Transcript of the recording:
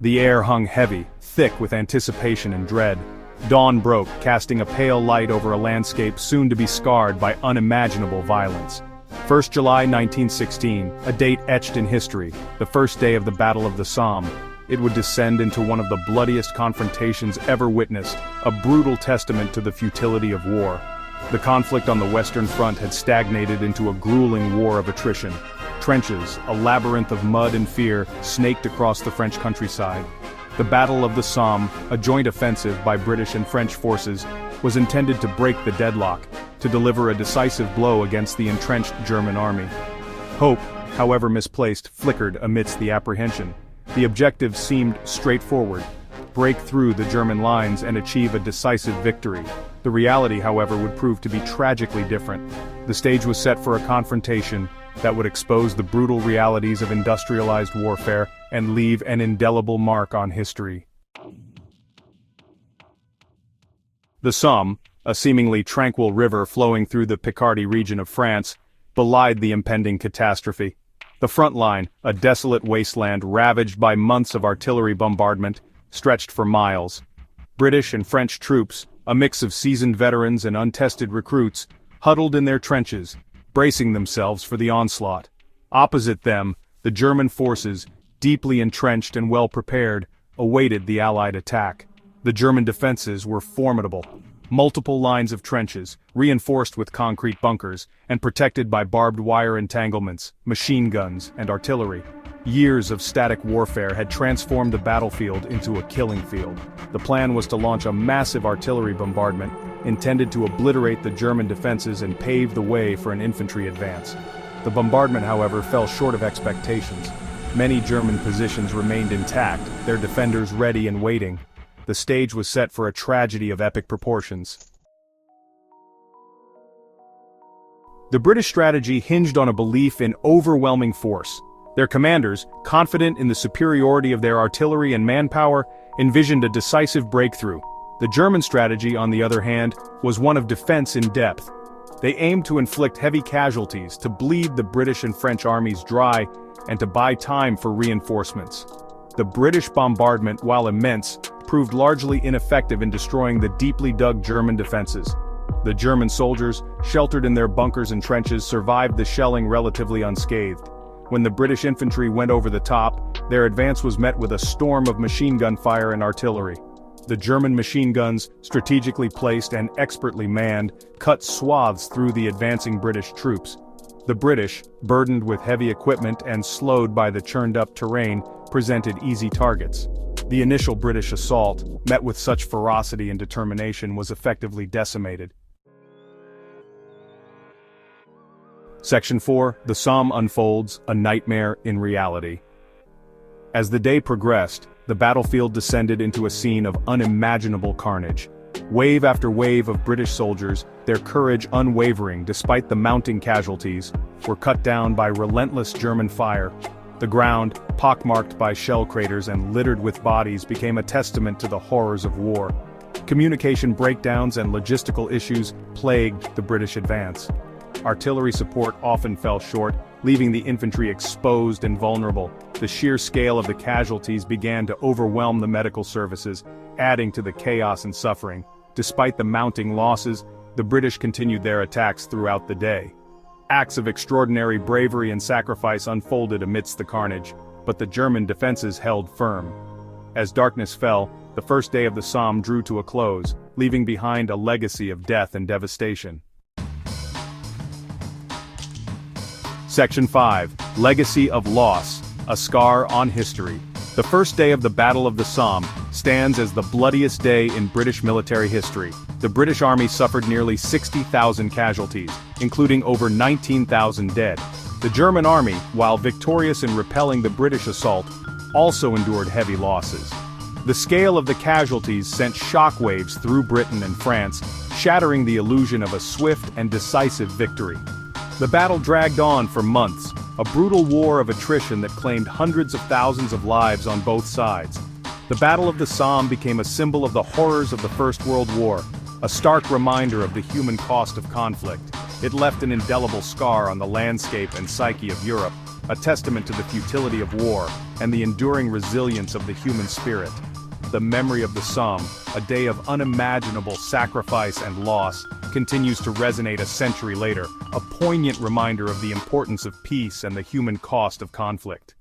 The air hung heavy, thick with anticipation and dread. Dawn broke, casting a pale light over a landscape soon to be scarred by unimaginable violence. 1st July 1916, a date etched in history, the first day of the Battle of the Somme. It would descend into one of the bloodiest confrontations ever witnessed, a brutal testament to the futility of war. The conflict on the Western Front had stagnated into a grueling war of attrition. Trenches, a labyrinth of mud and fear, snaked across the French countryside. The Battle of the Somme, a joint offensive by British and French forces, was intended to break the deadlock, to deliver a decisive blow against the entrenched German army. Hope, however misplaced, flickered amidst the apprehension. The objective seemed straightforward: break through the German lines and achieve a decisive victory. The reality, however, would prove to be tragically different. The stage was set for a confrontation that would expose the brutal realities of industrialized warfare and leave an indelible mark on history. The Somme, a seemingly tranquil river flowing through the Picardy region of France, belied the impending catastrophe. The front line, a desolate wasteland ravaged by months of artillery bombardment, stretched for miles. British and French troops, a mix of seasoned veterans and untested recruits, huddled in their trenches, bracing themselves for the onslaught. Opposite them, the German forces, deeply entrenched and well prepared, awaited the Allied attack. The German defenses were formidable. Multiple lines of trenches, reinforced with concrete bunkers, and protected by barbed wire entanglements, machine guns, and artillery. Years of static warfare had transformed the battlefield into a killing field. The plan was to launch a massive artillery bombardment, intended to obliterate the German defenses and pave the way for an infantry advance. The bombardment, however, fell short of expectations. Many German positions remained intact, their defenders ready and waiting. The stage was set for a tragedy of epic proportions. The British strategy hinged on a belief in overwhelming force. Their commanders, confident in the superiority of their artillery and manpower, envisioned a decisive breakthrough. The German strategy, on the other hand, was one of defense in depth. They aimed to inflict heavy casualties, to bleed the British and French armies dry, and to buy time for reinforcements. The British bombardment, while immense, proved largely ineffective in destroying the deeply dug German defenses. The German soldiers, sheltered in their bunkers and trenches, survived the shelling relatively unscathed. When the British infantry went over the top, their advance was met with a storm of machine gun fire and artillery. The German machine guns, strategically placed and expertly manned, cut swaths through the advancing British troops. The British, burdened with heavy equipment and slowed by the churned-up terrain, presented easy targets. The initial British assault, met with such ferocity and determination, was effectively decimated. Section 4, The Somme unfolds, a nightmare in reality. As the day progressed, the battlefield descended into a scene of unimaginable carnage. Wave after wave of British soldiers, their courage unwavering despite the mounting casualties, were cut down by relentless German fire. The ground, pockmarked by shell craters and littered with bodies, became a testament to the horrors of war. Communication breakdowns and logistical issues plagued the British advance. Artillery support often fell short, leaving the infantry exposed and vulnerable. The sheer scale of the casualties began to overwhelm the medical services, adding to the chaos and suffering. Despite the mounting losses, the British continued their attacks throughout the day. Acts of extraordinary bravery and sacrifice unfolded amidst the carnage, but the German defenses held firm. As darkness fell, the first day of the Somme drew to a close, leaving behind a legacy of death and devastation. Section 5, Legacy of Loss, a Scar on History. The first day of the Battle of the Somme stands as the bloodiest day in British military history. The British Army suffered nearly 60,000 casualties, including over 19,000 dead. The German Army, while victorious in repelling the British assault, also endured heavy losses. The scale of the casualties sent shockwaves through Britain and France, shattering the illusion of a swift and decisive victory. The battle dragged on for months, a brutal war of attrition that claimed hundreds of thousands of lives on both sides. The Battle of the Somme became a symbol of the horrors of the First World War, a stark reminder of the human cost of conflict. It left an indelible scar on the landscape and psyche of Europe, a testament to the futility of war and the enduring resilience of the human spirit. The memory of the Somme, a day of unimaginable sacrifice and loss, continues to resonate a century later, a poignant reminder of the importance of peace and the human cost of conflict.